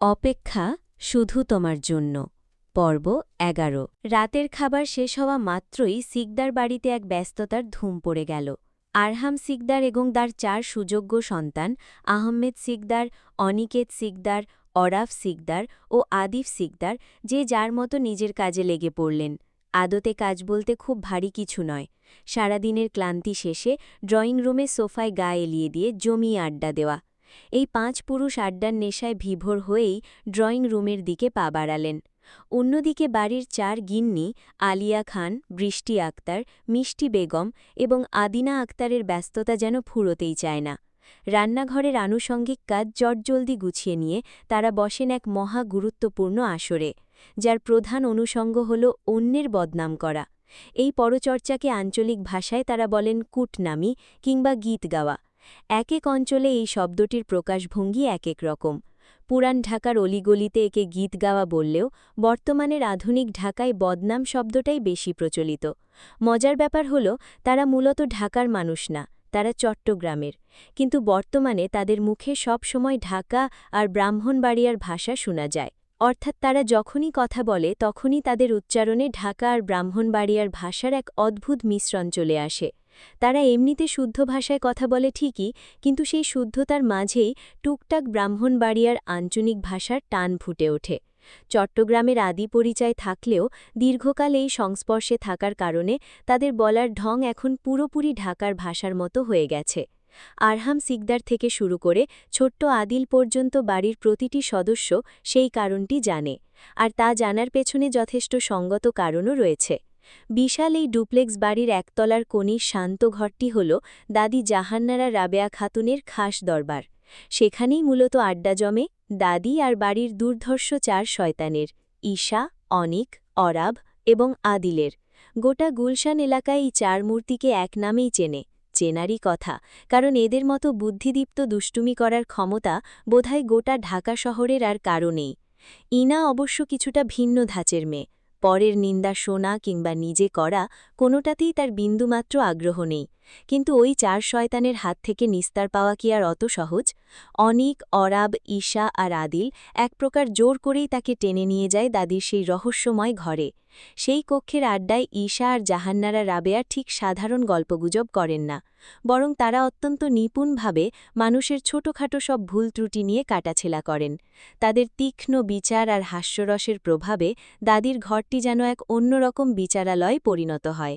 অপেক্ষা শুধু তোমার জন্য। পর্ব ১১। রাতের খাবার শেষ হওয়া মাত্রই সিকদার বাড়িতে এক ব্যস্ততার ধুম পড়ে গেল। আরহাম সিকদার এবং তার ৪ সুযোগ্য সন্তান আহমেদ সিকদার, অনিকেত সিকদার, অরাফ সিকদার ও আদিফ সিকদার যে যার মতো নিজের কাজে লেগে পড়লেন। আদতে কাজ বলতে খুব ভারী কিছু নয়। সারাদিনের ক্লান্তি শেষে ড্রয়িং রুমে সোফায় গা এলিয়ে দিয়ে জমিয়ে আড্ডা দেওয়া। এই ৫ পুরুষ আড্ডার নেশায় বিভোর হয়েই ড্রয়িং রুমের দিকে পা বাড়ালেন। অন্যদিকে বাড়ির ৪ গিন্নি আলিয়া খান, বৃষ্টি আক্তার, মিষ্টি বেগম এবং আদিনা আক্তারের ব্যস্ততা যেন ফুরোতেই চায় না। রান্নাঘরের আনুষঙ্গিক কাজ জটজলদি গুছিয়ে নিয়ে তারা বসেন এক মহা গুরুত্বপূর্ণ আসরে, যার প্রধান অনুষঙ্গ হল অন্যের বদনাম করা। এই পরচর্চাকে আঞ্চলিক ভাষায় তারা বলেন কূটনামি কিংবা গীত গাওয়া। এক এক অঞ্চলে এই শব্দটির প্রকাশভঙ্গি এক এক রকম। পুরান ঢাকার অলিগলিতে একে গীত গাওয়া বললেও বর্তমানের আধুনিক ঢাকায় বদনাম শব্দটাই বেশি প্রচলিত। মজার ব্যাপার হল, তারা মূলত ঢাকার মানুষ না, তারা চট্টগ্রামের। কিন্তু বর্তমানে তাদের মুখে সব সময় ঢাকা আর ব্রাহ্মণবাড়িয়ার ভাষা শোনা যায়। অর্থাৎ তারা যখনই কথা বলে তখনই তাদের উচ্চারণে ঢাকা আর ব্রাহ্মণবাড়িয়ার ভাষার এক অদ্ভুত মিশ্রণ চলে আসে। তারা এমনিতে শুদ্ধ ভাষায় কথা বলে ঠিকই, কিন্তু সেই শুদ্ধতার মাঝেই টুকটাক ব্রাহ্মণবাড়িয়ার আঞ্চলিক ভাষার টান ফুটে ওঠে। চট্টগ্রামের আদি পরিচয় থাকলেও দীর্ঘকাল এই সংস্পর্শে থাকার কারণে তাদের বলার ঢং এখন পুরোপুরি ঢাকার ভাষার মতো হয়ে গেছে। আরহাম সিকদার থেকে শুরু করে ছোট্ট আদিল পর্যন্ত বাড়ির প্রতিটি সদস্য সেই কারণটি জানে, আর তা জানার পেছনে যথেষ্ট সঙ্গত কারণও রয়েছে। বিশাল এই ডুপ্লেক্স বাড়ির একতলার কোণের শান্ত ঘরটি হল দাদি জাহান্নারা রাবেয়া খাতুনের খাস দরবার। সেখানেই মূলত আড্ডা জমে দাদি আর বাড়ির দুর্ধর্ষ ৪ শয়তানের, ঈশা, অনিক, অরাব এবং আদিলের। গোটা গুলশান এলাকায় এই ৪ মূর্তিকে এক নামেই চেনারই কথা, কারণ এদের মতো বুদ্ধিদীপ্ত দুষ্টুমি করার ক্ষমতা বোধহয় গোটা ঢাকা শহরের আর কারো নেই। ইনা অবশ্য কিছুটা ভিন্ন ধাঁচের মেয়ে। পরের নিন্দা শোনা কিংবা নিজে করা কোনোটাতেই তার বিন্দুমাত্র আগ্রহ নেই। কিন্তু ওই ৪ শয়তানের হাত থেকে নিস্তার পাওয়া কি আর অত সহজ? অনিক, অরাব, ঈশা আর আদিল এক প্রকার জোর করেই তাকে টেনে নিয়ে যায় দাদির সেই রহস্যময় ঘরে। সেই কক্ষের আড্ডায় ঈশা আর জাহান্নারা রাবেয়া ঠিক সাধারণ গল্পগুজব করেন না, বরং তারা অত্যন্ত নিপুণভাবে মানুষের ছোটখাটো সব ভুল ত্রুটি নিয়ে কাটাছেলা করেন। তাদের তীক্ষ্ণ বিচার আর হাস্যরসের প্রভাবে দাদির ঘরটি যেন এক অন্যরকম বিচারালয়ে পরিণত হয়।